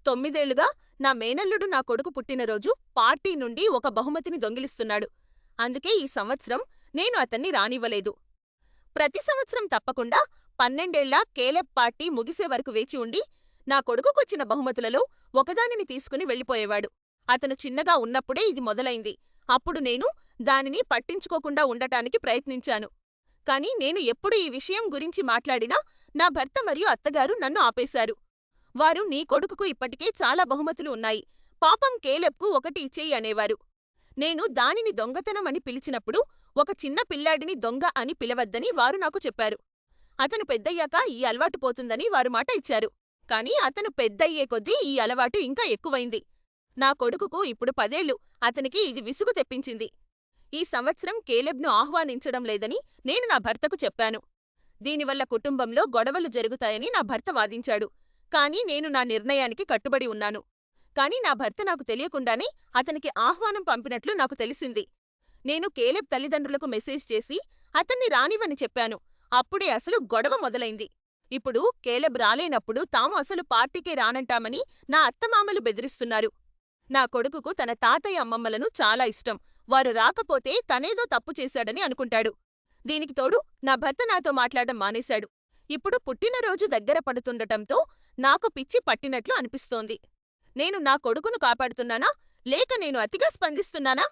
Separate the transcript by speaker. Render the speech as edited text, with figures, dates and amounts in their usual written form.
Speaker 1: 9 ఏళ్లుగా నా మేనల్లుడు నా కొడుకు పుట్టినరోజు పార్టీ నుండి ఒక బహుమతిని దొంగిలిస్తున్నాడు. అందుకే ఈ సంవత్సరం నేను అతన్ని రానివ్వలేదు. ప్రతి సంవత్సరం తప్పకుండా 12 ఏళ్ల కేలెబ్ పార్టీ ముగిసే వరకు వేచి ఉండి, నా కొడుకుకొచ్చిన బహుమతులలో ఒకదానిని తీసుకుని వెళ్ళిపోయేవాడు. అతను చిన్నగా ఉన్నప్పుడే ఇది మొదలైంది. అప్పుడు నేను దానిని పట్టించుకోకుండా ఉండటానికి ప్రయత్నించాను. కాని నేను ఎప్పుడు ఈ విషయం గురించి మాట్లాడినా నా భర్త మరియు అత్తగారు నన్ను ఆపేశారు. వారు నీ కొడుకుకు ఇప్పటికే చాలా బహుమతులు ఉన్నాయి. పాపం కేలెబ్కు ఒకటి ఇచ్చేయి అనేవారు. నేను దానిని దొంగతనం అని పిలిచినప్పుడు ఒక చిన్న పిల్లాడిని దొంగ అని పిలవద్దని వారు నాకు చెప్పారు. అతను పెద్దయ్యాక ఈ అలవాటు పోతుందని వారు మాట ఇచ్చారు. కాని అతను పెద్దయ్యే కొద్దీ ఈ అలవాటు ఇంకా ఎక్కువైంది. నా కొడుకుకు ఇప్పుడు 10 ఏళ్లు. అతనికి ఇది విసుగు తెప్పించింది. ఈ సంవత్సరం కేలెబ్ను ఆహ్వానించడం లేదని నేను నా భర్తకు చెప్పాను. దీనివల్ల కుటుంబంలో గొడవలు జరుగుతాయని నా భర్త వాదించాడు. కానీ నేను నా నిర్ణయానికి కట్టుబడి ఉన్నాను. కానీ నా భర్త నాకు తెలియకుండానే అతనికి ఆహ్వానం పంపినట్లు నాకు తెలిసింది. నేను కేలెబ్ తల్లిదండ్రులకు మెసేజ్ చేసి అతన్ని రానివ్వని చెప్పాను. అప్పుడే అసలు గొడవ మొదలైంది. ఇప్పుడు కేలెబ్ రాలేనప్పుడు తాము అసలు పార్టీకే రానంటామని నా అత్తమామలు బెదిరిస్తున్నారు. నా కొడుకుకు తన తాతయ్య అమ్మమ్మలను చాలా ఇష్టం. వారు రాకపోతే తనేదో తప్పు చేశాడని అనుకుంటాడు. దీనికి తోడు నా భర్త నాతో మాట్లాడడం మానేశాడు. ఇప్పుడు పుట్టినరోజు దగ్గర పడుతుండటంతో నాకు పిచ్చి పట్టినట్లు అనిపిస్తోంది. నేను నా కొడుకును కాపాడుతున్నానా లేక నేను అతిగా స్పందిస్తున్నానా?